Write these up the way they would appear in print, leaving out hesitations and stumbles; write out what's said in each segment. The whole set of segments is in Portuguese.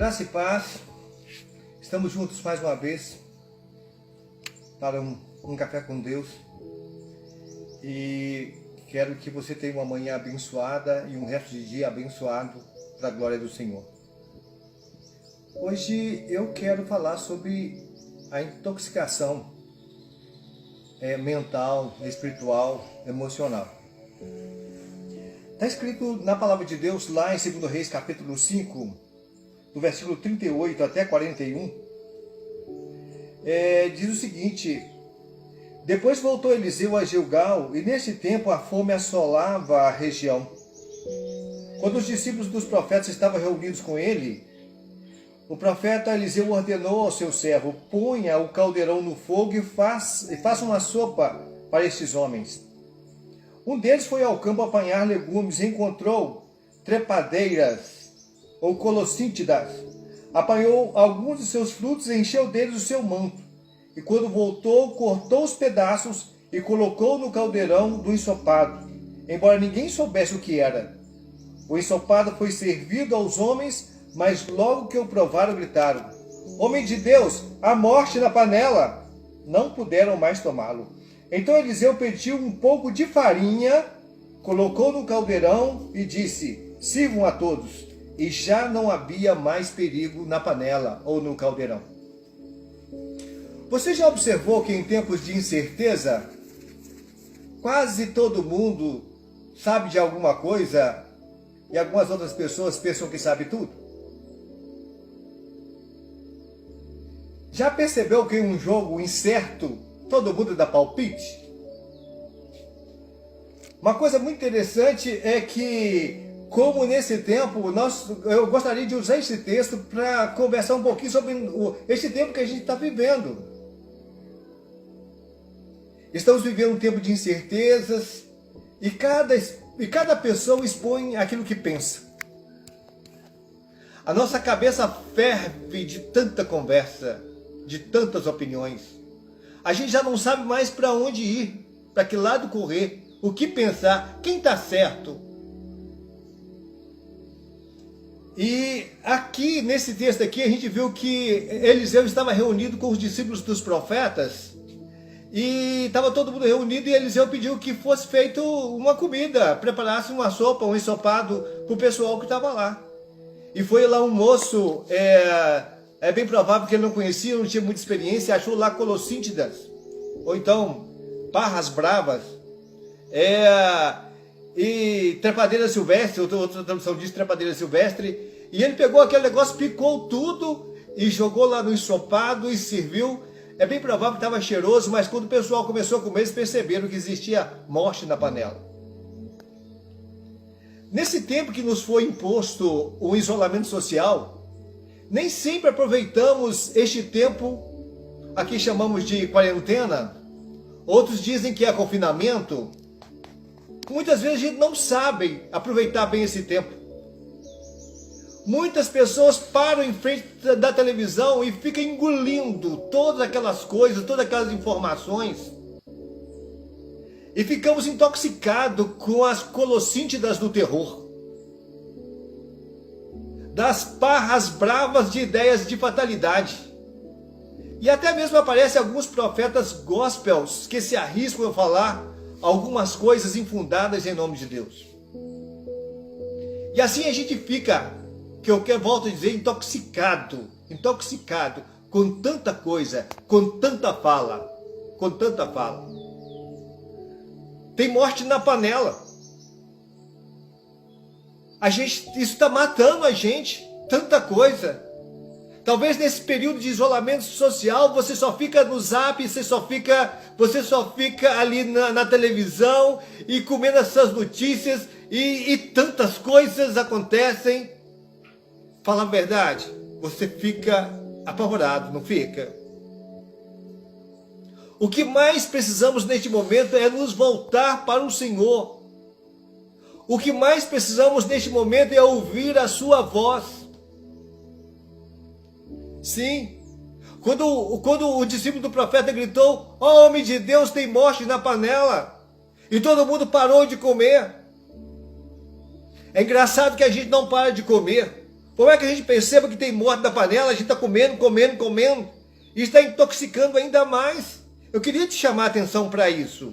Graça e paz, estamos juntos mais uma vez para um café com Deus e quero que você tenha uma manhã abençoada e um resto de dia abençoado para a glória do Senhor. Hoje eu quero falar sobre a intoxicação mental, espiritual, emocional. Está escrito na palavra de Deus lá em 2 Reis capítulo 5, do versículo 38 até 41, diz o seguinte: depois voltou Eliseu a Gilgal, e nesse tempo a fome assolava a região. Quando os discípulos dos profetas estavam reunidos com ele, o profeta Eliseu ordenou ao seu servo: ponha o caldeirão no fogo e faça uma sopa para estes homens. Um deles foi ao campo apanhar legumes e encontrou trepadeiras ou colossíntidas. Apanhou alguns de seus frutos e encheu deles o seu manto. E quando voltou, cortou os pedaços e colocou no caldeirão do ensopado, embora ninguém soubesse o que era. O ensopado foi servido aos homens, mas logo que o provaram, gritaram: homem de Deus, há morte na panela! Não puderam mais tomá-lo. Então Eliseu pediu um pouco de farinha, colocou no caldeirão e disse: sirvam a todos. E já não havia mais perigo na panela ou no caldeirão. Você já observou que em tempos de incerteza, quase todo mundo sabe de alguma coisa e algumas outras pessoas pensam que sabe tudo? Já percebeu que em um jogo incerto, todo mundo dá palpite? Uma coisa muito interessante é que, como nesse tempo, eu gostaria de usar esse texto para conversar um pouquinho sobre esse tempo que a gente está vivendo. Estamos vivendo um tempo de incertezas e cada pessoa expõe aquilo que pensa. A nossa cabeça ferve de tanta conversa, de tantas opiniões. A gente já não sabe mais para onde ir, para que lado correr, o que pensar, quem está certo. E aqui, nesse texto aqui, a gente viu que Eliseu estava reunido com os discípulos dos profetas e estava todo mundo reunido e Eliseu pediu que fosse feito uma comida, preparasse uma sopa, um ensopado para o pessoal que estava lá. E foi lá um moço, é bem provável que ele não conhecia, não tinha muita experiência, achou lá colossíntidas, ou então parras bravas, e trepadeira silvestre, outra tradução diz trepadeira silvestre, e ele pegou aquele negócio, picou tudo e jogou lá no ensopado e serviu. É bem provável que estava cheiroso, mas quando o pessoal começou a comer, eles perceberam que existia morte na panela. Nesse tempo que nos foi imposto o isolamento social, nem sempre aproveitamos este tempo, aqui chamamos de quarentena, outros dizem que é confinamento. Muitas vezes a gente não sabe aproveitar bem esse tempo. Muitas pessoas param em frente da televisão e ficam engolindo todas aquelas coisas, todas aquelas informações. E ficamos intoxicados com as colossíntidas do terror. Das parras bravas de ideias de fatalidade. E até mesmo aparecem alguns profetas gospels que se arriscam a falar algumas coisas infundadas em nome de Deus. E assim a gente fica, volto a dizer, intoxicado com tanta coisa, com tanta fala. Tem morte na panela. Isso está matando a gente, tanta coisa. Talvez nesse período de isolamento social você só fica no zap, você só fica ali na televisão e comendo essas notícias e tantas coisas acontecem. Fala a verdade, você fica apavorado, não fica? O que mais precisamos neste momento é nos voltar para o Senhor. O que mais precisamos neste momento é ouvir a sua voz. Sim, quando o discípulo do profeta gritou: ó homem de Deus, tem morte na panela, e todo mundo parou de comer. É engraçado que a gente não para de comer. Por mais que a gente perceba que tem morte na panela, a gente está comendo, e está intoxicando ainda mais. Eu queria te chamar a atenção para isso.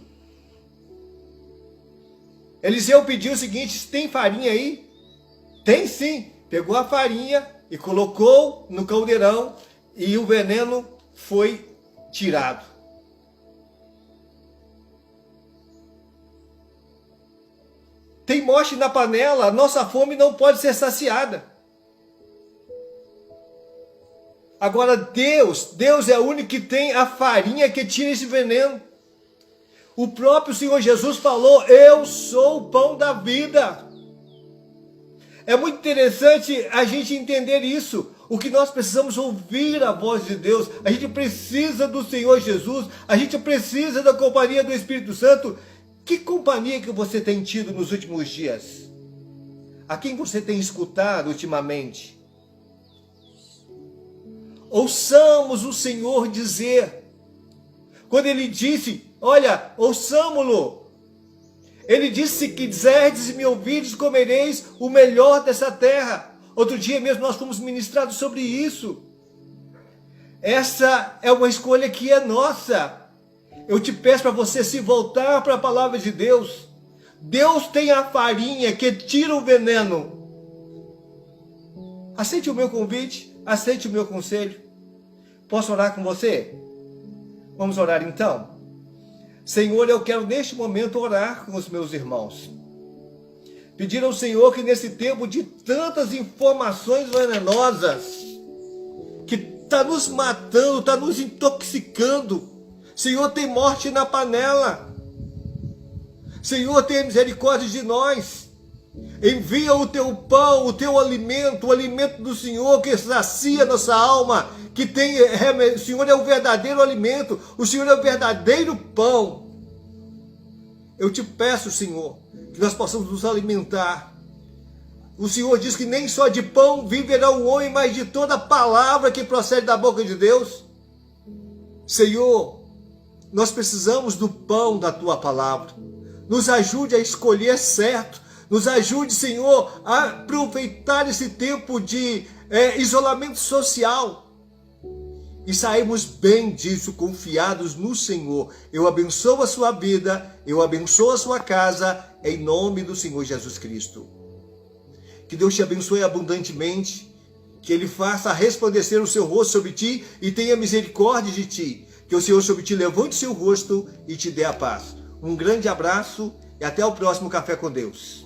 Eliseu pediu o seguinte: tem farinha aí? Tem sim. Pegou a farinha e colocou no caldeirão e o veneno foi tirado. Tem morte na panela, nossa fome não pode ser saciada. Agora Deus é o único que tem a farinha que tira esse veneno. O próprio Senhor Jesus falou: eu sou o pão da vida. É muito interessante a gente entender isso. O que nós precisamos ouvir a voz de Deus. A gente precisa do Senhor Jesus. A gente precisa da companhia do Espírito Santo. Que companhia que você tem tido nos últimos dias? A quem você tem escutado ultimamente? Ouçamos o Senhor dizer. Quando Ele disse, olha, ouçamo-lo. Ele disse que quiserdes e me ouvides, comereis o melhor dessa terra. Outro dia mesmo nós fomos ministrados sobre isso. Essa é uma escolha que é nossa. Eu te peço para você se voltar para a palavra de Deus. Deus tem a farinha que tira o veneno. Aceite o meu convite, aceite o meu conselho. Posso orar com você? Vamos orar então? Senhor, eu quero neste momento orar com os meus irmãos. Pedir ao Senhor que nesse tempo de tantas informações venenosas, que está nos matando, está nos intoxicando, Senhor, tem morte na panela. Senhor, tenha misericórdia de nós. Envia o teu pão, o teu alimento, o alimento do Senhor que sacia nossa alma, que tem, o Senhor é o verdadeiro alimento, o Senhor é o verdadeiro pão. Eu te peço, Senhor, que nós possamos nos alimentar. O Senhor diz que nem só de pão viverá o homem, mas de toda palavra que procede da boca de Deus. Senhor, nós precisamos do pão da tua palavra. Nos ajude a escolher certo. Nos ajude, Senhor, a aproveitar esse tempo de isolamento social. E saímos bem disso, confiados no Senhor. Eu abençoo a sua vida, eu abençoo a sua casa, em nome do Senhor Jesus Cristo. Que Deus te abençoe abundantemente, que Ele faça resplandecer o seu rosto sobre ti e tenha misericórdia de ti. Que o Senhor sobre ti levante o seu rosto e te dê a paz. Um grande abraço e até o próximo Café com Deus.